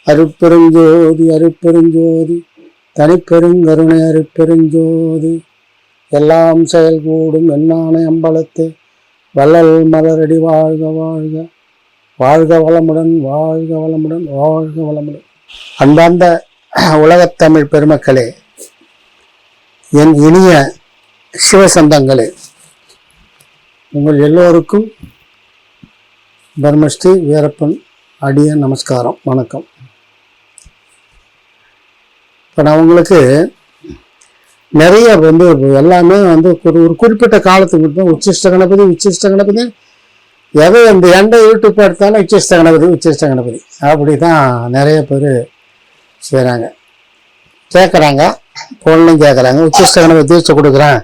அருட்பெருஞ்சோதி அருட்பெருஞ்சோதி தனிப்பெருங்கருணை அருட்பெருஞ்சோதி எல்லாம் செயல்கூடும் எண்ணானை அம்பலத்தை வள்ளல் மலரடி வாழ்க வாழ்க வாழ்க வளமுடன் வாழ்க வளமுடன் வாழ்க வளமுடன். அன்பார்ந்த உலகத்தமிழ் பெருமக்களே, என் இனிய சிவசந்தங்களே, உங்கள் எல்லோருக்கும் தர்மஸ்ரீ வீரப்பன் அடிய நமஸ்காரம், வணக்கம். இப்போ நான் உங்களுக்கு நிறைய எல்லாமே ஒரு குறிப்பிட்ட காலத்துக்கு மட்டும் உச்சிஷ்ட கணபதி எதை இந்த எந்த யூடியூப் எடுத்தாலும் உச்சிஷ்ட கணபதி அப்படி தான் நிறைய பேர் செய்கிறாங்க, கேட்குறாங்க, பொண்ணும் கேட்குறாங்க. உச்சிஷ்ட கணபதி தீட்சை கொடுக்குறேன்,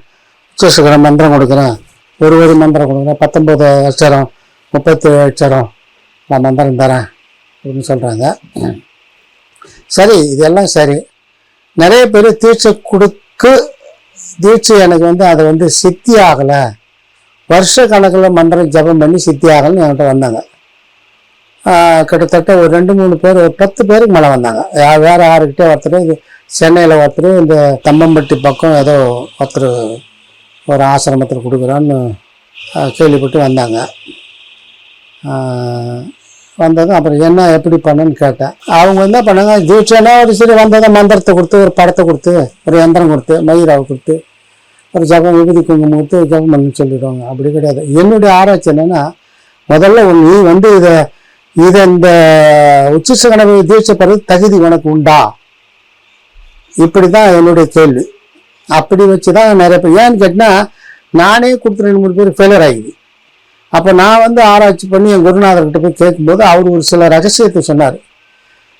உச்சிஷ்ட கணபதி மந்திரம் கொடுக்குறேன், ஒரு மந்திரம் கொடுக்குறேன், 19 அட்சரம் 37 அட்சரம் நான் மந்திரம் தரேன் அப்படின்னு சொல்கிறாங்க. சரி, இதெல்லாம் சரி. நிறைய பேர் தீட்சை எனக்கு அதை சித்தி ஆகலை, வருஷ கணக்கில் மந்திரம் ஜபம் பண்ணி சித்தி ஆகலைன்னு என்கிட்ட வந்தாங்க. கிட்டத்தட்ட ஒரு 2-3 பேர், ஒரு 10 பேருக்கு மேலே வந்தாங்க. வேறு யாருக்கிட்டே ஒருத்தர், இது சென்னையில் ஒருத்தர், இந்த தம்பம்பட்டி பக்கம் ஏதோ ஒருத்தர் ஒரு ஆசிரமத்தில் கொடுக்குறான்னு கேள்விப்பட்டு வந்தாங்க. வந்ததும் அப்புறம் என்ன எப்படி பண்ணுன்னு கேட்டேன். அவங்க என்ன பண்ணாங்க, தீட்சைனா ஒரு சரி வந்ததை மந்திரத்தை கொடுத்து, ஒரு படத்தை கொடுத்து, ஒரு யந்திரம் கொடுத்து, மயிராவை கொடுத்து, ஒரு ஜபம் விபூதி குங்குமம் கொடுத்து ஜபம் பண்ணு சொல்லிடுவாங்க. அப்படி கிடையாது. என்னுடைய ஆராய்ச்சி என்னென்னா, முதல்ல நீ இதை இந்த உச்சிஷ்ட கணபதி தீட்சை பெறது தகுதி உனக்கு உண்டா? இப்படி தான் என்னுடைய கேள்வி. அப்படி வச்சு தான் நிறைய பேர், ஏன்னு கேட்டால் நானே கொடுத்து 2-3 பேர் ஃபெயிலியர் ஆகிடுது. அப்போ நான் ஆராய்ச்சி பண்ணி என் குருநாதர்கிட்ட போய் கேட்கும்போது அவர் ஒரு சில ரகசியத்தை சொன்னார்.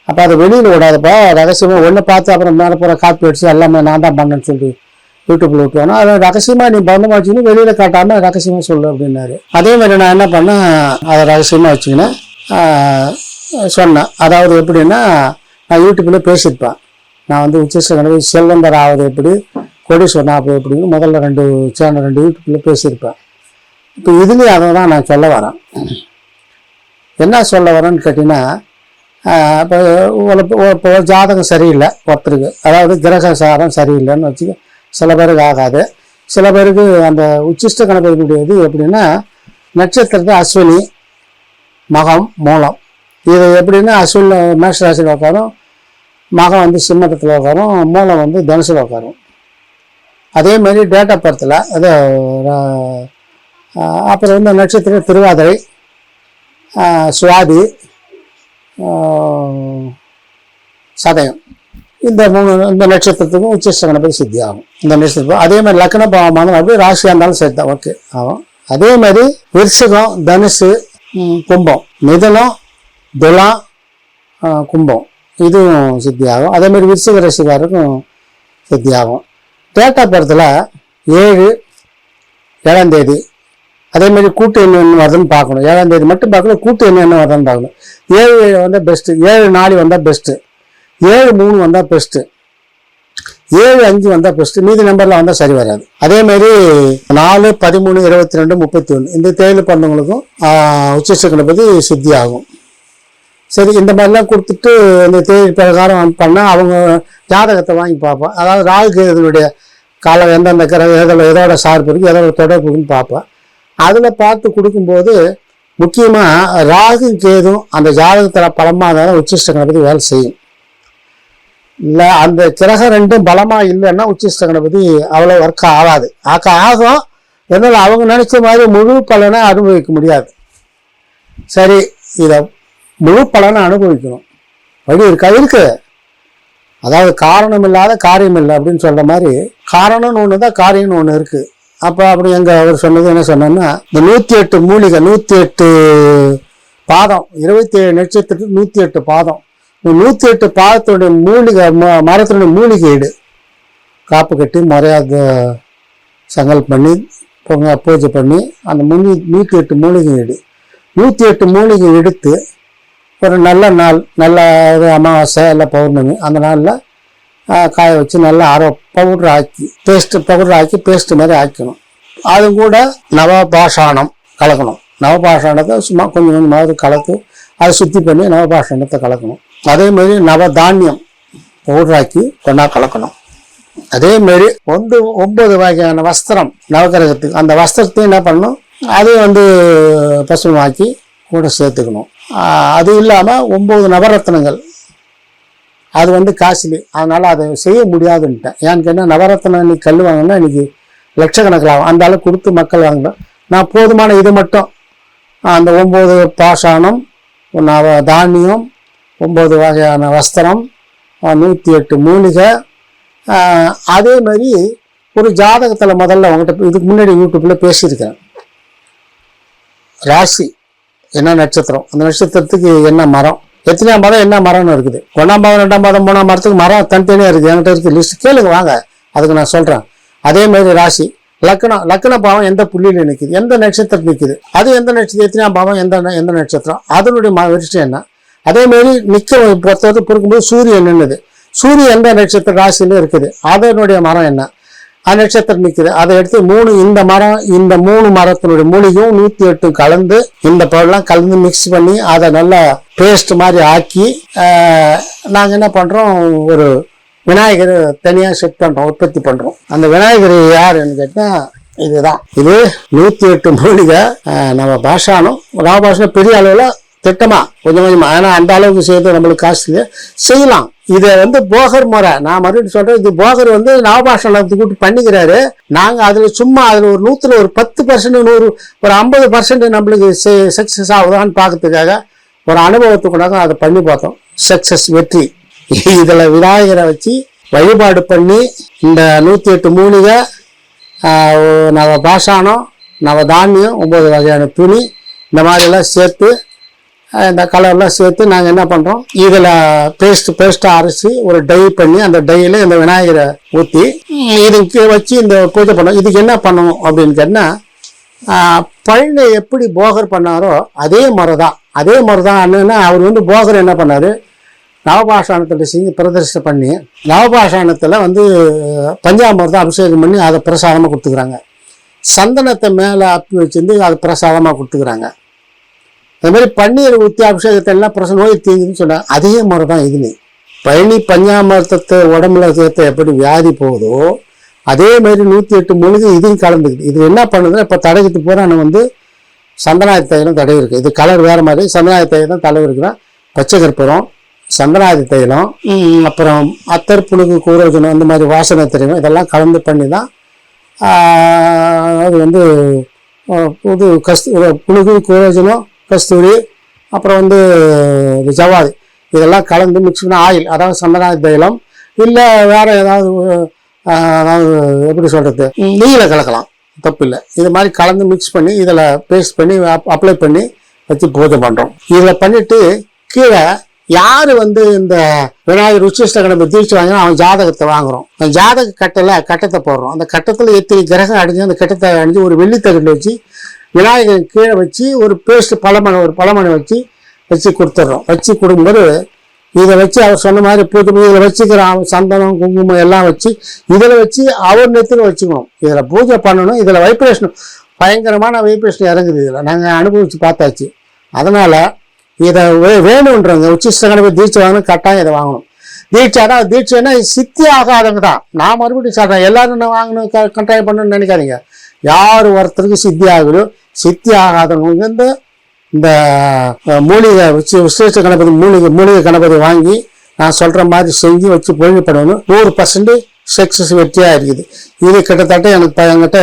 அப்போ அதை வெளியில் விடாதப்பா, ரகசியமாக ஒன்று பார்த்து அப்புறம் மேலே போகிற காப்பி அடிச்சு எல்லாமே நான் தான் பண்ணேன்னு சொல்லி யூடியூப்பில் விட்டுவேனா, அதை ரகசியமாக நீ பந்தமாக வச்சுக்கின்னு வெளியில் காட்டாமல் ரகசியமாக சொல்லு அப்படின்னாரு. அதே மாதிரி நான் என்ன பண்ணேன், அதை ரகசியமாக வச்சுக்கினேன் சொன்னேன். அதாவது எப்படின்னா, நான் யூடியூப்பில் பேசியிருப்பேன். நான் உச்சிஷ்ட கணபதி செல்வந்தர் ஆவது எப்படி, கோடீஸ்வரன் ஆவது எப்படின்னு முதல்ல 2 சேனல் 2 யூடியூப்பில் பேசியிருப்பேன். இப்போ இதுலேயும் அதை தான் நான் சொல்ல வரேன். என்ன சொல்ல வரேன்னு கேட்டிங்கன்னா, இப்போ ஜாதகம் சரியில்லை ஒருத்தருக்கு, அதாவது கிரக சாரம் சரியில்லைன்னு வச்சுக்க, சில பேருக்கு ஆகாது. சில பேருக்கு அந்த உச்சிஷ்ட கணபதியுடையது எப்படின்னா, நட்சத்திரத்தை அஸ்வினி, மகம், மூலம். இது எப்படின்னா, அஸ்வினி மேஷ ராசியில் உட்காரும், மகம் சிம்மத்தில் உட்காரும், மூலம் தனுசில் உட்காரும். அதே மாதிரி டேட் ஆஃப் பர்த்தில் அது அப்புறம் நட்சத்திரம் திருவாதிரை, சுவாதி, சதயம். இந்த நட்சத்திரத்துக்கும் உச்சிஷ்ட கணபதி சித்தி ஆகும். இந்த நட்சத்திரம் அதே மாதிரி லக்ன பாவமானம் அப்படி ராசியாக இருந்தாலும் சேர்த்தா ஓகே ஆகும். அதே மாதிரி விருச்சிகம், தனுசு, கும்பம், மிதுனம், துலாம், கும்பம் இதுவும் சித்தி ஆகும். அதே மாதிரி விருச்சிக ராசிக்காருக்கும் சித்தி ஆகும். டேட் ஆஃப் பர்த்தில் 7 தேதி, அதே மாதிரி கூட்டு என்ன வருதுன்னு பார்க்கணும். 7ஆம் தேதி மட்டும் பார்க்கணும், கூட்டு என்ன வருதுன்னு பார்க்கணும். 7 வந்தால் பெஸ்ட்டு, 7-4 வந்தால் பெஸ்ட்டு, 7-3 வந்தால் பெஸ்ட்டு, 7-5 வந்தால் பெஸ்ட்டு. மீதி நம்பரில் வந்தால் சரி வராது. அதே மாதிரி 4, 13, 22, 31 இந்த தேதி பிறந்தவங்களுக்கும் உச்சிஷ்ட கணபதி சித்தி ஆகும். சரி, இந்த மாதிரிலாம் கொடுத்துட்டு இந்த தேதி பிரகாரம் பண்ணால் அவங்க ஜாதகத்தை வாங்கி பார்ப்பேன். அதாவது ராகு இதனுடைய காலம் எந்தெந்த கிரகம் எதோட சார்பு இருக்குது, எதோட தொடர்பு இருக்குன்னு பார்ப்பேன். அதில் பார்த்து கொடுக்கும்போது முக்கியமாக ராகு கேதும் அந்த ஜாதகத்தில் பலமாக இருந்தாலும் உச்சிஷ்ட கணபதி வேலை செய்யும். இல்லை அந்த கிரகம் 2ம் பலமாக இல்லைன்னா உச்சிஷ்ட கணபதி அவ்வளோ ஒர்க் ஆகாது. ஆகும், என்னால் அவங்க நினச்ச மாதிரி முழு பலனை அனுபவிக்க முடியாது. சரி, இதை முழு பலனை அனுபவிக்கணும், வழி இருக்கு. அதாவது காரணம் இல்லாத காரியம் இல்லை அப்படின்னு சொல்கிற மாதிரி, காரணம்னு ஒன்று தான், காரியம்னு ஒன்று இருக்குது. அப்போ அப்படி அவர் சொன்னது என்ன சொன்னோன்னா, இந்த 108 மூலிகை, 108 பாதம், 27 நட்சத்திரத்துக்கு 108 பாதம், இந்த 108 பாதத்துடைய மூலிகை, மரத்தினுடைய மூலிகை எடு, காப்பு கட்டி முறையாக சங்கல் பண்ணி பூஜை பண்ணி அந்த 108 மூலிகை எடு. 108 மூலிகை எடுத்து ஒரு நல்ல நாள், நல்ல அமாவாசை இல்லை பௌர்ணமி, அந்த நாளில் காய வச்சு நல்லா பவுடர் ஆக்கி பேஸ்ட்டு மாதிரி ஆக்கணும். அது கூட நவபாஷாணம் கலக்கணும். நவபாஷாணத்தை சும்மா கொஞ்சம் கொஞ்சமாவது கலந்து அதை சுத்தி பண்ணி நவபாஷாணத்தை கலக்கணும். அதே மாதிரி நவதானியம் பவுடராக்கி கொண்டா கலக்கணும். அதே மாதிரி 9 வகையான வஸ்திரம் நவகிரகத்துக்கு, அந்த வஸ்திரத்தையும் என்ன பண்ணணும், அதையும் வந்து பசுமாக்கி கூட சேர்த்துக்கணும். அது இல்லாமல் 9 நவரத்னங்கள், அது வந்து காஸ்ட்லி, அதனால் அதை செய்ய முடியாதுன்ட்டேன். ஏன்னு கேட்டால் நவரத்னம் இன்னைக்கு கல் வாங்கினா இன்னைக்கு லட்சக்கணக்கில் ஆகும். அந்த அளவுக்கு கொடுத்து மக்கள் வாங்கணும். நான் போதுமான இது மட்டும் அந்த 9 பாஷாணம், தானியம், 9 வகையான வஸ்திரம், 108 மூலிகை. அதே மாதிரி ஒரு ஜாதகத்தில் முதல்ல அவங்ககிட்ட இதுக்கு முன்னாடி யூடியூப்பில் பேசியிருக்கேன். ராசி என்ன நட்சத்திரம், அந்த நட்சத்திரத்துக்கு என்ன மரம், எத்தனையாம் பாதம் என்ன மரம்னு இருக்குது. 1ஆம் பாதம் 2ஆம் பாதம் 3ஆம் மரத்துக்கு மரம் தனித்தனியாக இருக்குது. என்கிட்ட இருக்குது லிஸ்ட், கேளுங்க வாங்க, அதுக்கு நான் சொல்கிறேன். அதே மாதிரி ராசி, லக்ன பாவம் எந்த புள்ளியில் நிற்குது, எந்த நட்சத்திரம் நிற்குது, அது எந்த நட்சத்திரம், எத்தனையாம் பாவம் எந்த நட்சத்திரம், அதனுடைய விஷயம் என்ன. அதே மாதிரி நிற்க பொறுத்தவரை பொறுக்கும்போது சூரியன் என்னது, சூரியன் எந்த நட்சத்திர ராசியில இருக்குது, அதனுடைய மரம் என்ன, அந்த நட்சத்திரம் நிற்குது, அதை எடுத்து 3 இந்த 3 மரத்தினுடைய மூலிகையும் 108 கலந்து இந்த பொருள்லாம் கலந்து மிக்ஸ் பண்ணி அதை நல்லா பேஸ்ட் மாதிரி ஆக்கி நாங்கள் என்ன பண்ணுறோம், ஒரு விநாயகர் தனியாக செட் பண்ணுறோம், உற்பத்தி பண்ணுறோம். அந்த விநாயகர் யாருன்னு கேட்டால் இதுதான். இது 108 மூலிகை நம்ம பாஷானம், நவபாஷானம் பெரிய அளவில் திட்டமாக கொஞ்சம் கொஞ்சமாக, ஏன்னா அந்த அளவுக்கு செய்யறது நம்மளுக்கு காஸ்ட்லியாக செய்யலாம். இதை வந்து போகர் முறை, நான் மறுபடியும் சொல்கிறேன், இது போகர் வந்து நவபாஷானத்தை கூட்டி பண்ணிக்கிறாரு. நாங்கள் அதில் சும்மா அதில் ஒரு 100ல் ஒரு 10%, ஒரு 50% நம்மளுக்கு சக்ஸஸ் ஆகுதான்னு பார்க்கறதுக்காக ஒரு அனுபவத்துக்குண்டாக அதை பண்ணி பார்த்தோம். சக்ஸஸ், வெற்றி. இதில் விநாயகரை வச்சு வழிபாடு பண்ணி இந்த 108 மூலிகை, நவபாஷானம், நவதானியம், 9 வகையான துணி, இந்த மாதிரிலாம் சேர்த்து இந்த கலர்லாம் சேர்த்து நாங்கள் என்ன பண்ணுறோம், இதில் பேஸ்ட்டாக அரைச்சி ஒரு டை பண்ணி அந்த டையில் இந்த விநாயகரை ஊற்றி இதுக்கு வச்சு இந்த பூஜை பண்ணோம். இதுக்கு என்ன பண்ணணும் அப்படின்னு கேட்டால், பழனி எப்படி போகர் பண்ணாரோ அதே மாதிரி தான் என்னன்னா, அவர் வந்து போகர் என்ன பண்ணார், நவபாஷாணத்தில் செஞ்சு பிரதிஷ்டை பண்ணி நவபாஷாணத்தில் வந்து பஞ்சாமிர்தம் அபிஷேகம் பண்ணி அதை பிரசாதமாக கொடுத்துக்கிறாங்க. சந்தனத்தை மேலே அப்பி வச்சிருந்து அதை பிரசாதமாக கொடுத்துக்கிறாங்க. அது மாதிரி பன்னீர் ஊற்றி அபிஷேகத்தை எல்லாம் பிரசன நோய் தீங்குன்னு சொன்னாங்க. அதே மாதிரி தான் இதுன்னு பழனி பஞ்சாமிர்தத்தை உடம்புல சேர்த்த எப்படி வியாதி போகுதோ அதே மாதிரி 108 மூலிகை இதையும் கலந்துக்குது. இது என்ன பண்ணுதுன்னா, இப்போ தடவிட்டு போகிற நம்ம வந்து சந்தனாதி தைலம் தடவி இருக்குது. இது கலர் வேறு மாதிரி, சந்தனாதி தைலம் தடவி இருக்கிறோம். பச்சை கற்பூரம், சந்தனாதி தைலம், அப்புறம் அத்தர், புழுகு, கூரோஜனம், அந்த மாதிரி வாசனை தைலம் இதெல்லாம் கலந்து பண்ணி தான் அது வந்து புது புழுகு, கூரோஜனம், கஸ்தூரி, அப்புறம் வந்து ஜவாது இதெல்லாம் கலந்து மிக்ஸ் பண்ண ஆயில், அதாவது சந்தனாதி தைலம் இல்லை வேறு ஏதாவது எப்படி சொல்கிறது, நெய்யில் கலக்கலாம், தப்பு இல்லை. இது மாதிரி கலந்து மிக்ஸ் பண்ணி இதில் பேஸ்ட் பண்ணி அப்ளை பண்ணி வச்சு பூஜை பண்ணுறோம். இதில் பண்ணிவிட்டு கீழே யார் வந்து இந்த விநாயகர் உச்சிஷ்ட கணபதி தீட்சை வாங்கினா அவன் ஜாதகத்தை வாங்குகிறோம். அந்த ஜாதக கட்டத்தை போடுறோம். அந்த கட்டத்தில் எத்தனை கிரகம் அடிஞ்சு அந்த கட்டத்தை அடிஞ்சு ஒரு வெள்ளித்தகட்டில் வச்சு விநாயகர் கீழே வச்சு ஒரு பேஸ்ட் பழமனை வச்சு கொடுத்துட்றோம். வச்சு கொடுக்கும்போது இதை வச்சு அவர் சொன்ன மாதிரி பூஜை இதில் வச்சுக்கிற சந்தனம், குங்குமம் எல்லாம் வச்சு இதில் வச்சு அவர் நெத்தில வச்சுக்கணும். இதில் பூஜை பண்ணணும். இதில் வைப்ரேஷன் பயங்கரமான வைப்ரேஷன் இறங்குது. இதில் நாங்கள் அனுபவித்து பார்த்தாச்சு. அதனால் இதை வேணுன்றவங்க உச்சிஷ்ட கணபதி தீட்சை வாங்கணும், கட்டாயம் இதை வாங்கணும். தீட்சைன்னா சித்தி ஆகாதவங்க தான். நான் மறுபடியும் சொல்கிறேன், எல்லாரும் நான் வாங்கணும் கட்டாயம் பண்ணணும்னு நினைக்காதீங்க. யார் ஒருத்தருக்கு சித்தி ஆகுதோ, சித்தி ஆகாதவங்க இந்த மூலிகை வச்சு விசேஷ கணபதி மூலிகை கணபதி வாங்கி நான் சொல்கிற மாதிரி செஞ்சு வச்சு பூஜை பண்ணணும். 100% சக்ஸஸ் வெற்றியாக இருக்குது. இது கிட்டத்தட்ட என்கிட்ட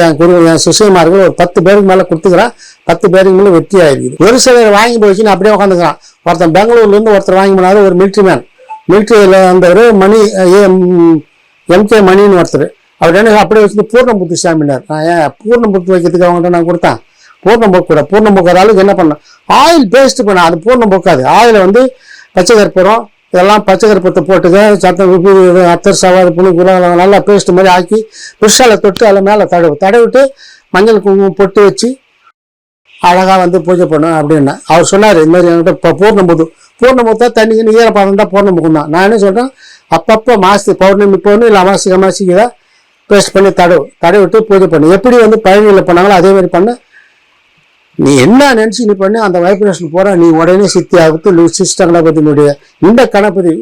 என் சிஷியமார்கள் ஒரு 10 பேருக்கு மேலே கொடுத்துக்கிறேன். 10 பேருக்கு மேலே வெற்றியாக இருக்குது. ஒரு சிலர் வாங்கி போய் வச்சு அப்படியே உட்காந்துக்கிறான். ஒருத்தன் பெங்களூர்லேருந்து ஒருத்தர் வாங்கி போனார், ஒரு மிலிட்ரியில் வந்தவர் மணி MK மணின்னு ஒருத்தர். அவர் என்ன அப்படியே வச்சுட்டு பூர்ணமுத்து சாமினார். நான் ஏன் பூர்ணமுத்து வைக்கிறதுக்கு அவங்கள்ட்ட நான் கொடுத்தேன். பூர்ணம் அளவுக்கு என்ன பண்ணேன், ஆயில் பேஸ்ட் பண்ண, அது பூர்ணம் போக்காது. ஆயிலை வந்து பச்சை கற்பூரம் இதெல்லாம் பச்சை கற்பூரத்தை போட்டுக்க, சத்தம் அத்தர், சவாறு, புளி, குலம் நல்லா பேஸ்ட் மாதிரி ஆக்கி பிரிஷால தொட்டு அதில் மேலே தடவிட்டு மஞ்சள் குங்குமம் பொட்டு வச்சு அழகாக வந்து பூஜை பண்ணும் அப்படின்னு அவர் சொன்னார். இது மாதிரி என்கிட்ட இப்போ பூர்ணமுத்தா தண்ணிக்கு ஈரப்பாதம் தான் பூர்ணமுகம் தான். நான் என்ன சொல்கிறேன், அப்பப்போ மாதத்துக்கு பௌர்ணமி இல்லை அமாவாசைக்கு தான் பேஸ்ட் பண்ணி தடவிட்டு பூஜை பண்ணு. எப்படி வந்து பழனியில் பண்ணாங்களோ அதே மாதிரி பண்ண நீ என்ன நினைச்சு நீ பண்ணி அந்த வைப்ரேஷன் போற நீ உடனே சித்தி ஆகுது. உச்சிஷ்ட கணபதியினுடைய இந்த கணபதி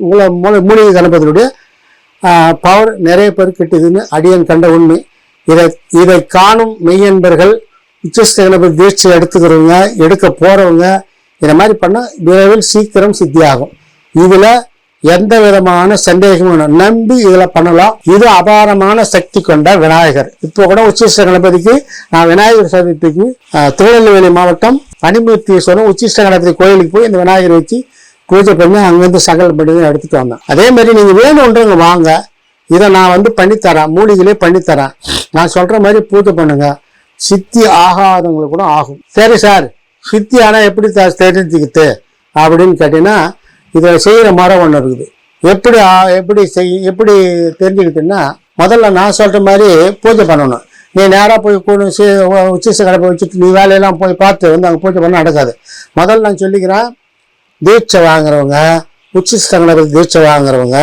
மூலிகை கணபதியினுடைய பவர் நிறைய பேர் கிட்டதுன்னு அடியன் கண்ட உண்மை. இதை காணும் மெய்யன்பர்கள் உச்சிஷ்ட கணபதி தீட்சை எடுத்துக்கிறவங்க எடுக்க போறவங்க இந்த மாதிரி பண்ண விரைவில் சீக்கிரம் சித்தியாகும். இதுல எந்த விதமான சந்தேகமும் நம்பி இதுல பண்ணலாம். இது அபாரமான சக்தி கொண்ட விநாயகர். இப்போ கூட உச்சிஷ்ட கணபதிக்கு நான் விநாயகர் சதுர்த்திக்கு திருநெல்வேலி மாவட்டம் பனிமூர்த்தீஸ்வரம் உச்சிஷ்ட கணபதி கோயிலுக்கு போய் இந்த விநாயகரை வச்சு பூஜை பண்ணி அங்கிருந்து சகல் பண்ணி எடுத்துட்டு வந்தேன். அதே மாதிரி நீங்க வேணும்ன்றவங்க வாங்க, இதை நான் பண்ணித்தரேன், மூலிகளே பண்ணித்தரேன். நான் சொல்ற மாதிரி பூஜை பண்ணுங்க, சித்தி ஆகாதவங்களுக்கு கூட ஆகும். சரி சார், சித்தி ஆனா எப்படி தெரிஞ்சுக்கிட்டு அப்படின்னு கேட்டீங்கன்னா இதில் செய்கிற மரம் ஒன்று இருக்குது. எப்படி தெரிஞ்சுக்கிட்டுன்னா முதல்ல நான் சொல்கிற மாதிரி பூஜை பண்ணணும். நீ நேராக போய் உச்சிஷ்ட கணபதி வச்சுட்டு நீ வேலையெல்லாம் போய் பார்த்து அங்கே பூஜை பண்ண நடக்காது. முதல்ல நான் சொல்லிக்கிறேன், தீட்சை வாங்குறவங்க உச்சிஷ்ட கணபதி தீட்சை வாங்குறவங்க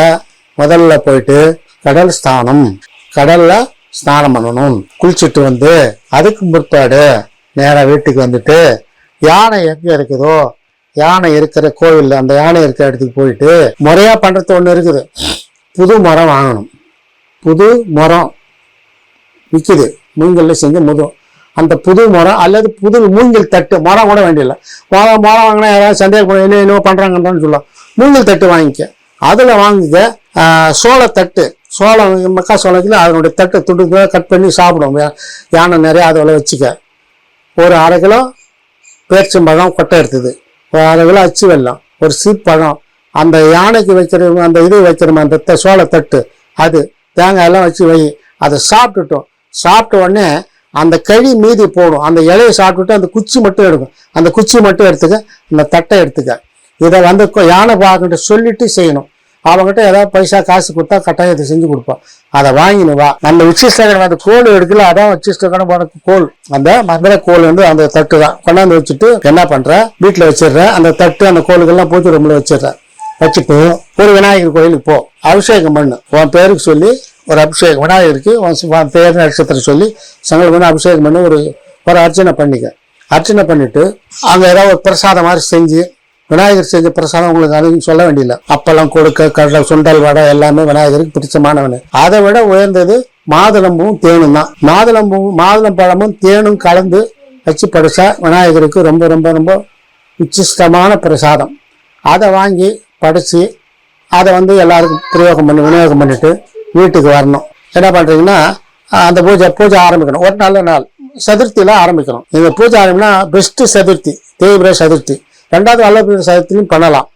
முதல்ல போயிட்டு கடலில் ஸ்நானம் பண்ணணும். குளிச்சுட்டு அதுக்கு முற்பாடு நேராக வீட்டுக்கு வந்துட்டு யானை எங்கே இருக்குதோ யானை இருக்கிற கோவில்ல அந்த யானை இருக்கிற இடத்துக்கு போயிட்டு முறையா பண்றது ஒண்ணு இருக்குது. புது மரம் வாங்கணும். புது மரம் விற்குது, மூங்கல்ல செஞ்ச முதும். அந்த புது மரம் அல்லது புது மூங்கில் தட்டு, மரம் கூட வேண்டியில்லை. மரம் வாங்கினா யாராவது சந்தேகம் என்ன பண்றாங்கன்னு சொல்லலாம். மூங்கில் தட்டு வாங்கிக்க. அதுல வாங்கிக்க சோளத்தட்டு, சோளம் மக்கா சோளத்துல அதனுடைய தட்டை துண்டு கட் பண்ணி சாப்பிடும் யானை நிறைய. அதில் வச்சுக்க ஒரு 1/2 கிலோ பேரிச்சம்பழம் கொட்டை எடுத்தது, ஒரு 1/2 கிலோ அச்சு வெல்லம், ஒரு சீப்பழம், அந்த யானைக்கு வைக்கிறோம் அந்த இது வைக்கிறோம் அந்த சோளத்தட்டு, அது தேங்காய் எல்லாம் வச்சு வை. அதை சாப்பிட்ட உடனே அந்த கழி மீதி போடும். அந்த இலையை சாப்பிட்டுட்டு அந்த குச்சி மட்டும் எடுக்கும். அந்த குச்சி மட்டும் எடுத்துக்க, அந்த தட்டை எடுத்துக்க. இதை யானை பார்க்கிட்ட சொல்லிட்டு செய்யணும். அவங்ககிட்ட ஏதாவது பைசா காசு கொடுத்தா கட்டாயம் இதை செஞ்சு கொடுப்பான். அதை வாங்கினு வா. நம்ம உச்சிஷ்ட அந்த கோல் எடுக்கல, அதான் உச்சிஷ்ட கணபதி கோல். அந்த மந்திர கோல் அந்த தட்டு தான் கொண்டாந்து வச்சுட்டு என்ன பண்ற, வீட்டுல வச்சிடுற. அந்த தட்டு அந்த கோலுக்கெல்லாம் பூச்சி ரூம்ல வச்சிடுற. வச்சுட்டு ஒரு விநாயகர் கோயிலுக்கு போ, அபிஷேகம் பண்ணு. உன் பேருக்கு சொல்லி ஒரு அபிஷேகம், விநாயகருக்கு உன் பேர் நட்சத்திரம் சொல்லி சங்கல் பண்ணி அபிஷேகம் பண்ணி ஒரு அர்ச்சனை பண்ணிக்க. அர்ச்சனை பண்ணிட்டு அங்க ஏதாவது ஒரு பிரசாதம் மாதிரி செஞ்சு, விநாயகர் செஞ்ச பிரசாதம் உங்களுக்கு அதுவும் சொல்ல வேண்டியதில்லை. அப்பெல்லாம் கொடுக்க கடலை சுண்டல் வடை எல்லாமே விநாயகருக்கு பிடிச்சமானவனு. அதை விட உயர்ந்தது மாதுளம்பூவும் தேனும் தான். மாதுளம் பழமும் தேனும் கலந்து வச்சு படைச்சா விநாயகருக்கு ரொம்ப ரொம்ப ரொம்ப உச்சிஷ்டமான பிரசாதம். அதை வாங்கி படைச்சி அதை எல்லாருக்கும் விநியோகம் பண்ணிட்டு வீட்டுக்கு வரணும். என்ன பண்றீங்கன்னா அந்த பூஜை ஆரம்பிக்கணும். ஒரு நல்ல நாள் சதுர்த்தியில ஆரம்பிக்கணும். இந்த பூஜை ஆரம்பினா பெஸ்ட் சதுர்த்தி தேய்பிரை சதுர்த்தி. 2வது வல்லபிர சதுர்த்தியும் பண்ணலாம்.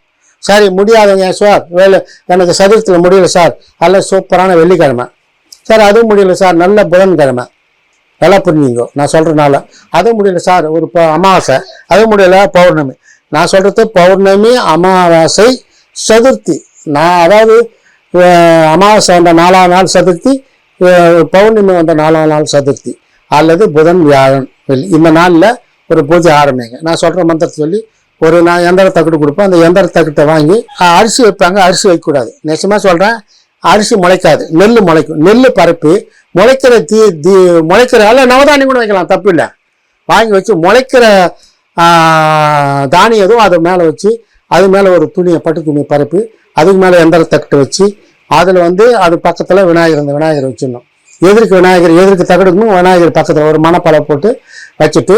சரி முடியாதுங்க சார், எனக்கு சதுர்த்தியில் முடியல சார், நல்ல சூப்பரான வெள்ளிக்கிழமை சார், அதுவும் முடியல சார், நல்ல புதன்கிழமை, நல்லா புரிஞ்சுங்க நான் சொல்றதுனால. அதுவும் முடியல சார், ஒரு அமாவாசை, அதுவும் முடியல பௌர்ணமி. நான் சொல்றது பௌர்ணமி, அமாவாசை, சதுர்த்தி. நான் அதாவது அமாவாசை வந்த 4ஆம் நாள் சதுர்த்தி, பௌர்ணமி வந்த 4ஆம் நாள் சதுர்த்தி, அல்லது புதன் வியாழன் வெள்ளி, இந்த நாளில் ஒரு பூஜை ஆரம்பிங்க. நான் சொல்ற மந்திரத்தை சொல்லி நான் எந்திர தக்கட்டு கொடுப்பேன். அந்த எந்திர தக்கட்டை வாங்கி அரிசி வைப்பாங்க. அரிசி வைக்கக்கூடாது, நிச்சயமா சொல்றேன். அரிசி முளைக்காது, நெல் முளைக்கும். நெல் பரப்பி முளைக்கிற அல்ல நவதானியம் கூட வைக்கலாம், தப்பு இல்லை. வாங்கி வச்சு முளைக்கிற தானியம் எதுவும் அது மேலே வச்சு, அது மேலே ஒரு பட்டு துணியை பரப்பி, அதுக்கு மேலே எந்திர தக்கட்டு வச்சு, அதில் அது பக்கத்தில் விநாயகர் வச்சிடணும். எதிர்க்கு தகடுக்கணும். விநாயகர் பக்கத்தில் ஒரு மணப்பழை போட்டு வச்சுட்டு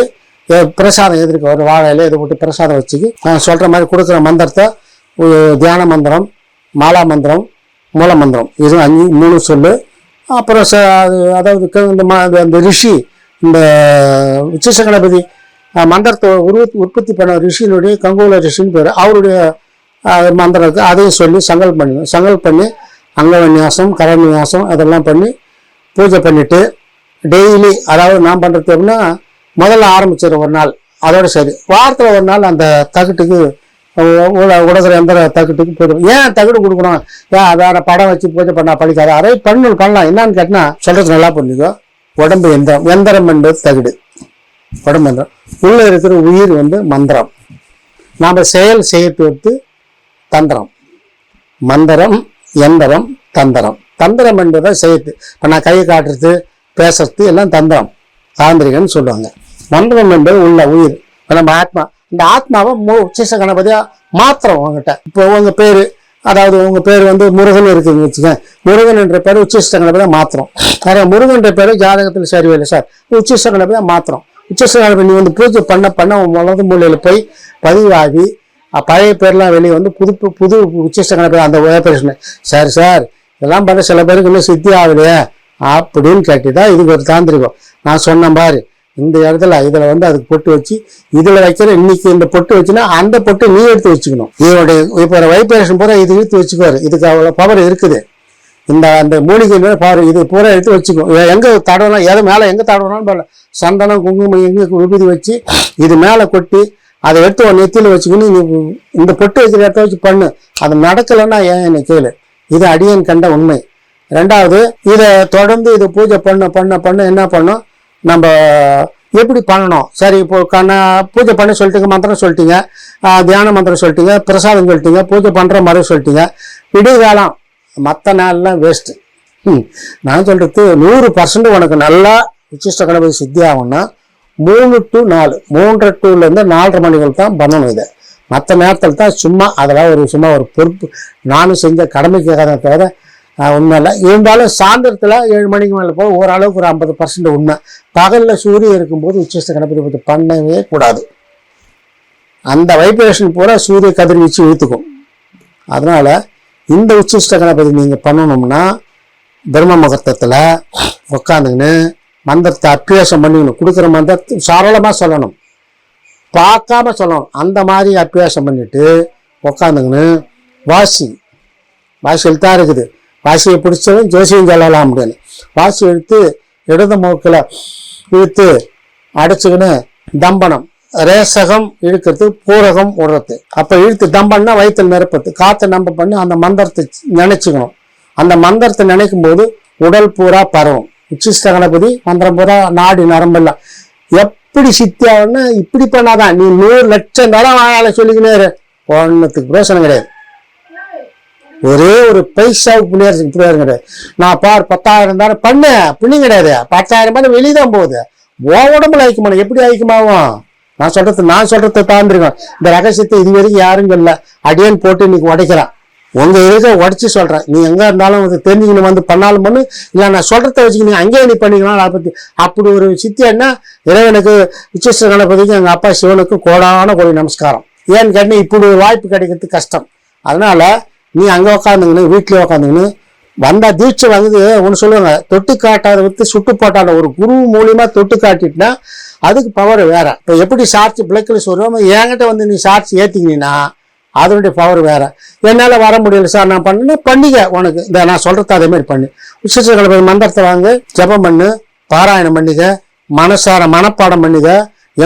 பிரசாதம் எதிர்க்க ஒரு வாழையில இதை போட்டு பிரசாதம் வச்சுக்கு நான் சொல்ற மாதிரி கொடுக்குற மந்திரத்தை தியான மந்திரம், மாலா மந்திரம், மூல மந்திரம், இது 3 சொல்லு. அப்புறம் அதாவது இந்த ரிஷி, இந்த உச்சிஷ்ட கணபதி மந்திரத்தை உற்பத்தி பண்ண ரிஷியினுடைய கங்கோல ரிஷின்னு பேர், அவருடைய மந்திரத்தை அதையும் சொல்லி சங்கல் பண்ணி அங்கவிநியாசம் கரவிநியாசம் அதெல்லாம் பண்ணி பூஜை பண்ணிட்டு டெய்லி, அதாவது நான் பண்றது எப்படின்னா முதல்ல ஆரம்பிச்சிட ஒரு நாள், அதோட சரி. வாரத்தில் ஒரு நாள் அந்த தகட்டுக்கு உடக்கிற எந்திர தகட்டுக்கு போயிடும். ஏன் தகடு கொடுக்கணும், ஏன் வேற படம் வச்சு பூஜை பண்ணா படிக்காது, அதை பண்ணலாம். என்னன்னு கேட்டினா சொல்றது நல்லா புரிஞ்சுக்கோ. உடம்பு எந்திரம் என்பது தகடு, உடம்பு எந்திரம். உள்ள இருக்கிற உயிர் மந்திரம். நாம செய்யறது தந்திரம். மந்திரம், எந்திரம், தந்திரம். தந்திரம் என்பதை செய்யறது. இப்போ நான் கையை காட்டுறது, பேசுறது எல்லாம் தந்திரம், தாந்திரிகன்னு சொல்லுவாங்க. மந்திரம் என்பது உள்ள உயிர். நம்ம ஆத்மா. இந்த ஆத்மாவை உச்சிஷ்ட கணபதியா மாத்திரம் உங்ககிட்ட. இப்போ உங்க பேரு, அதாவது உங்க பேர் வந்து முருகன் இருக்குன்னு வச்சுக்க, முருகன் என்ற பேர் உச்சிஷ்ட கணபதியா மாத்திரம். வேற முருகன் என்ற பேரு ஜாதகத்தில் சரிவே இல்லை சார், உச்சிஷ்ட கணபதியா மாத்திரம். உச்சிஷ்ட கணபதி நீ வந்து பூஜை பண்ண வலது மூலையில போய் பதிவாகி பழைய பேர்லாம் வெளியே வந்து புது உச்சிஷ்ட கணபதி அந்த ஆபரேஷன். சார் சார் இதெல்லாம் பண்ண சில பேருக்கு இன்னும் சித்தி ஆகலையே அப்படின்னு கேட்டுதான் இதுக்கு ஒரு தாந்திரிகம். நான் சொன்ன மாதிரி இந்த இடத்துல இதுல வந்து அதுக்கு பொட்டு வச்சு இதுல வைக்கிற இன்னைக்கு இந்த பொட்டு வச்சுன்னா அந்த பொட்டு நீ எடுத்து வச்சுக்கணும். இதோடைய இப்போ வைப்ரேஷன் பூரா இது இழுத்து வச்சுக்குவாரு. இதுக்கு அவ்வளோ பவர் இருக்குது. அந்த மூலிகை பவர் இது பூரா எடுத்து வச்சுக்கும். எங்க தடவலாம் எதை மேலே எங்க தடவலாம் சந்தனம் குங்குமம் எங்க விபூதி வச்சு இது மேலே கொட்டி அதை எடுத்து ஒரு நெத்தியில் வச்சுக்கணும். நீ இந்த பொட்டு வைக்கிற இடத்த வச்சு பண்ணு. அது நடக்கலைன்னா ஏன் என்னை கேளு. இது அடியன் கண்ட உண்மை. ரெண்டாவது இதை தொடர்ந்து இது பூஜை பண்ண என்ன பண்ணும், நம்ம எப்படி பண்ணணும். சரி இப்போ பூஜை பண்ண சொல்லிட்டீங்க, மந்திரம் சொல்லிட்டீங்க, தியான மந்திரம் சொல்லிட்டீங்க, பிரசாதம் சொல்லிட்டீங்க, பூஜை பண்ற மாதிரி சொல்லிட்டீங்க, விடிகாலம் மற்ற நாள்லாம் வேஸ்ட்டு. நான் சொல்றது 100% உனக்கு நல்லா உச்சிஷ்ட கணபதி சித்தி ஆகும்னா 3 to 4, 3:30 to 4:30 மணிகள் தான் பண்ணணும். இதை மற்ற நேரத்தில் தான் சும்மா அதெல்லாம் சும்மா ஒரு பொறுப்பு நானும் செஞ்ச கடமைக்காக தவிர உண்மையில்லை. இருந்தாலும் சாயந்தரத்தில் 7 மணிக்கு மேலே போய் ஓரளவுக்கு ஒரு 50% உண்மை. பகலில் சூரியன் இருக்கும்போது உச்சிஷ்ட கணபதி பூஜை பண்ணவே கூடாது. அந்த வைப்ரேஷன் பூரா சூரிய கதிர்வீச்சு இழுத்துக்கும். அதனால இந்த உச்சிஷ்ட கணபதி நீங்கள் பண்ணணும்னா பிரம்ம முகூர்த்தத்தில் உட்காந்துக்கின்னு மந்திரத்தை அபியாசம் பண்ணிக்கணும். கொடுக்குற மந்திரத்தை சரளமாக சொல்லணும், பார்க்காம சொல்லணும். அந்த மாதிரி அபியாசம் பண்ணிட்டு உட்காந்துக்கின்னு வாசி எழுத்தான் இருக்குது. வாசியை பிடிச்சவன் ஜோசியம் சொல்லலாம் அப்படின்னு வாசி எடுத்து இடது மூக்கில் இழுத்து அடைச்சிக்கின்னு தம்பனம் ரேசகம் இழுக்கிறது, பூரகம் விடுறது. அப்போ இழுத்து தம்பன்னா வயிற்றில் நிரப்புறது, காற்றை நம்ப பண்ணி அந்த மந்திரத்தை நினைச்சுக்கணும். அந்த மந்திரத்தை நினைக்கும் போது உடல் பூரா பரவும். உச்சிஷ்ட கணபதி மந்திரம் பூரா நாடி நரம்பெல்லாம் எப்படி சித்தியாகனா இப்படி பண்ணாதான். நீ 100 லட்சம் தடவை வாயால சொல்லிக்கினே ஒன்றுத்துக்கு பிரயோசனம் கிடையாது. ஒரே ஒரு பைசாவுக்கு புண்ணியம் கிடையாது. நான் 10,000 தானே பண்ண புண்ணியம் கிடையாது. 10,000 ரூபாய் வெளியே தான் போகுது. உடம்புல ஐக்கியமான எப்படி ஐக்கியமாகும்? நான் சொல்றதை தாண்டிருக்கேன். இந்த ரகசியத்தை இது வரைக்கும் யாரும் சொல்ல. அடியன் போட்டு இன்னைக்கு உடைக்கிறான். உங்க இதை உடச்சி சொல்றேன். நீ எங்க இருந்தாலும் தெரிஞ்சுக்கணும், வந்து பண்ணாலும் பண்ணு, இல்லை நான் சொல்றதை வச்சுக்க நீ அங்கேயே நீ பண்ணிக்கலாம். அதை பத்தி அப்படி ஒரு சித்தியன்னா இறைவனுக்கு உச்சிஷ்ட கணபதிக்கு எங்க அப்பா சிவனுக்கு கோடான கோடி நமஸ்காரம். ஏன்னு கேட்டீங்க, இப்படி ஒரு வாய்ப்பு கிடைக்கிறது கஷ்டம். அதனால நீ அங்கே உக்காந்துங்கன்னு வீட்லயே உக்காந்துங்கன்னு வந்தா தீட்சை வந்து ஒன்று சொல்லுவாங்க, தொட்டு காட்டாத வித்து சுட்டு போட்டாத. ஒரு குரு மூலியமா தொட்டு காட்டிட்டுனா அதுக்கு பவர் வேற. இப்போ எப்படி சார்ஜ் பிளக்கில் சொல்லுவோம், என்கிட்ட வந்து நீ சார்ஜ் ஏற்றிக்கினா அதனுடைய பவர் வேற. என்னால் வர முடியல சார், நான் பண்ணேன்னா பண்ணிக்க. உனக்கு இந்த நான் சொல்றது அதே மாதிரி பண்ணு. உச்சிஷ்ட கணபதி மந்திரத்தை வாங்க, ஜபம் பண்ணு, பாராயணம் பண்ணிக்க, மனப்பாடம் பண்ணிக்க,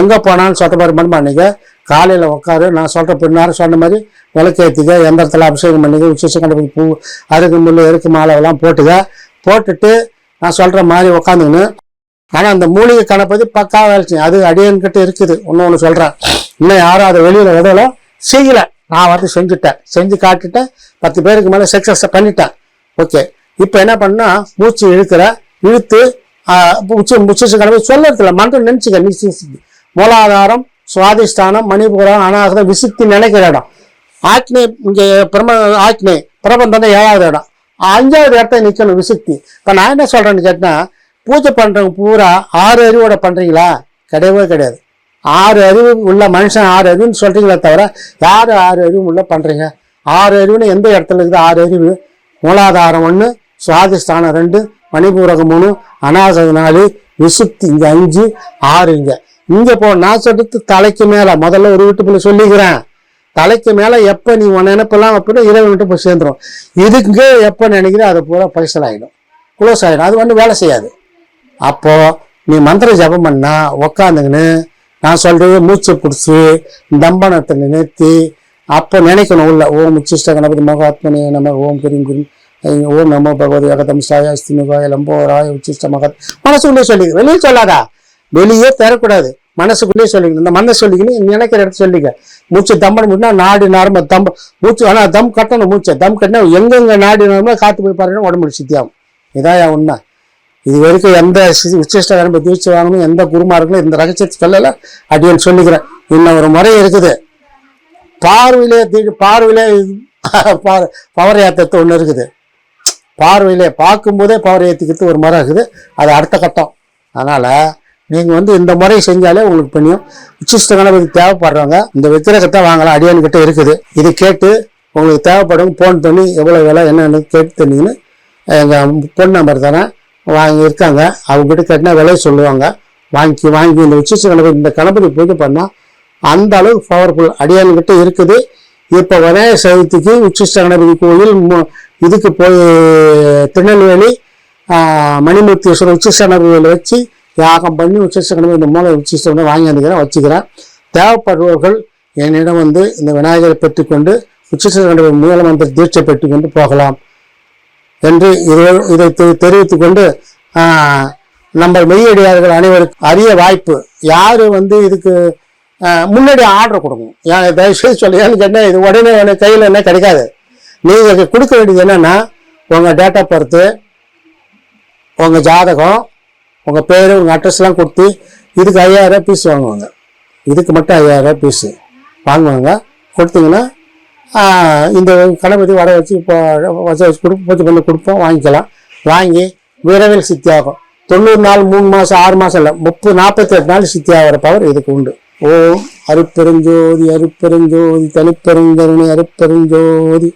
எங்கே போனாலும் சொட்டப்பாடு பண்ணிக்க. காலையில் உட்காரு, நான் சொல்கிற பின்னாரும் சொன்ன மாதிரி விளக்கேற்றிக்க, எந்த இடத்துல அபிஷேகம் பண்ணிக்க, உச்சிஷ்ட கணபதி பூ அருக்கு முள்ளு எருக்கு மாலையெல்லாம் போட்டுட்டு நான் சொல்கிற மாதிரி உட்காந்துக்கணும். ஆனால் அந்த மூலிகை கணபதி பக்கா வேலை செய்யும். அது அடியன்கிட்ட இருக்குது. ஒன்று சொல்கிறேன், இன்னும் யாரும் அதை வெளியில் விடல செய்யலை. நான் வந்து செஞ்சு காட்டிட்டேன். 10 பேருக்கு மேலே சக்ஸஸ் பண்ணிட்டேன். ஓகே, இப்போ என்ன பண்ணா மூச்சு இழுத்து உச்சிஷ்ட கணபதி சொல்லுறதுல மந்திரம் நினைச்சுக்க. நீ மூலாதாரம், சுவாதிஷ்டானம், மணிபூரம், அனாகதம், விசுத்தி நினைக்கிற இடம். ஆக்னே இங்கே ஆக்னே பிரபந்தம் 7வது இடம். 5வது இடத்த நிற்கணும் விசுத்தி. இப்போ நான் என்ன சொல்றேன்னு கேட்டா, பூஜை பண்றவங்க பூரா 6 அறிவோட பண்றீங்களா? கிடையவே கிடையாது. 6 அறிவு உள்ள மனுஷன் 6 அறிவுன்னு சொல்றீங்களே தவிர யாரு 6 அறிவு உள்ள பண்றீங்க? 6 அறிவுன்னு எந்த இடத்துல இருக்குது? 6 அறிவு மூலாதாரம் 1, சுவாதிஷ்டானம் 2, மணிபூரகம் 3, அனாகதம் 4, விசுத்தி இங்க 5, 6 இங்க போ. நான் சொல்றது தலைக்கு மேல முதல்ல ஒரு வீட்டுக்குள்ள சொல்லிக்கிறேன். தலைக்கு மேல எப்ப நீ உன் நினைப்பெல்லாம் அப்படின்னா இறைவன்கிட்ட போய் சேர்ந்துடும். இதுக்கு எப்ப நினைக்கிறேன் அது பூரா பரிசல் ஆகிடும், குளோஸ் ஆகிடும். அது வந்து வேலை செய்யாது. அப்போ நீ மந்திர ஜபம் பண்ணா உக்காந்துங்கன்னு நான் சொல்றது மூச்சை பிடிச்சி தம்பனத்தை நினைத்து அப்போ நினைக்கணும் உள்ள. ஓம் உச்சிஷ்ட கணபதி மகாத்மனே நம, ஓம் கிரிம் கிரிம், ஓம் நமோ பகவதி அகதம் சாயாஸ்தி முகாய லம்போராய உச்சிஷ்ட மகத். மனசுக்குள்ளே சொல்லிக்க, வெளியே சொல்லாதா, வெளியே தரக்கூடாது, மனசுக்குள்ளேயே சொல்லிக்கணும். இந்த மனசு சொல்லிக்கணும், நினைக்கிற இடத்த சொல்லிக்க. மூச்சு தம்பன முடினா நாடி நார்ம மூச்சு. ஆனால் தம் கட்டணும். மூச்சை தம் கட்டினா எங்கெங்க நாடி நார்மலாக காத்து போய் பாருங்கன்னா உடம்பு சித்தியாகும். இதான் உண்மை. இது வரைக்கும் எந்த உச்சிஷ்ட கணபதி தீட்சை வாங்கணும், எந்த குருமார்களும் இந்த ரகசியத்தை சொல்லலை. அடியன் சொல்லிக்கிறேன். இன்னும் ஒரு முறை இருக்குது. பார்வையிலே பவர் ஏற்றுறது ஒன்று இருக்குது. பார்வையிலே பார்க்கும்போதே பவர் ஏற்றிக்கிறது ஒரு முறை இருக்குது. அது அடுத்த கட்டம். அதனால் நீங்கள் இந்த முறை செஞ்சாலே உங்களுக்கு பண்ணியும். உச்சிஷ்ட கணபதி தேவைப்படுறவங்க இந்த விக்கிரகத்தை வாங்கலாம். அடியான்கிட்ட இருக்குது. இது கேட்டு உங்களுக்கு தேவைப்படும் ஃபோன் பண்ணி எவ்வளோ விலை என்னென்னு கேட்டு தந்தீங்கன்னு எங்கள் ஃபோன் நம்பர் தானே இருக்காங்க. அவங்ககிட்ட கேட்டினா விலை சொல்லுவாங்க. வாங்கி இந்த உச்சிஷ்ட கணபதி இந்த கணபதி பூஜை பண்ணால் அந்த அளவுக்கு பவர்ஃபுல் அடியான்கிட்ட இருக்குது. இப்போ விநாயகர் சதுர்த்திக்கு உச்சிஷ்ட கணபதி கோயில் இதுக்கு போய் திருநெல்வேலி மணிமூர்த்தீஸ்வரர் உச்சிஷ்ட கணபதியில் வச்சு யாகம் பண்ணி உச்சிஷ்ட கணபதி இந்த மூலம் உச்சிஷ்டம் வாங்கி வச்சுக்கிறேன். தேவைப்படுபவர்கள் என்னிடம் இந்த விநாயகரை பெற்றுக்கொண்டு உச்சிஷ்ட கணபதி மூலமந்திர தீட்சை பெற்றுக்கொண்டு போகலாம் என்று இதை தெரிவித்து கொண்டு நம்ம மெய்யடியார்கள் அனைவருக்கும் அரிய வாய்ப்பு. யார் இதுக்கு முன்னாடி ஆர்டர் கொடுக்கணும். தயவுசெய்து சொல்லி ஏன்னு கேட்டால் இது உடனே கையில் என்ன கிடைக்காது. நீங்கள் கொடுக்க வேண்டியது என்னென்னா உங்கள் டேட் ஆஃப் பர்த்து, உங்கள் ஜாதகம், உங்கள் பேர், உங்கள் அட்ரஸ்லாம் கொடுத்து இதுக்கு 5000 பீஸ் வாங்குவாங்க. இதுக்கு மட்டும் 5000 பீஸு வாங்குவாங்க. கொடுத்தீங்கன்னா இந்த கணபதி வடை வச்சு வச்சு பூஜை பண்ணி கொடுப்போம். வாங்கிக்கலாம். வாங்கி விரைவில் சித்தியாகும். 90 நாள் 3 மாதம் 6 மாதம் இல்லை 48 நாள் சித்தியாகிற பவர் இதுக்கு உண்டு. ஓம் அருட்பெருஞ்சோதி அருட்பெருஞ்சோதி தனிப்பெருங்கருணை அருட்பெருஞ்சோதி.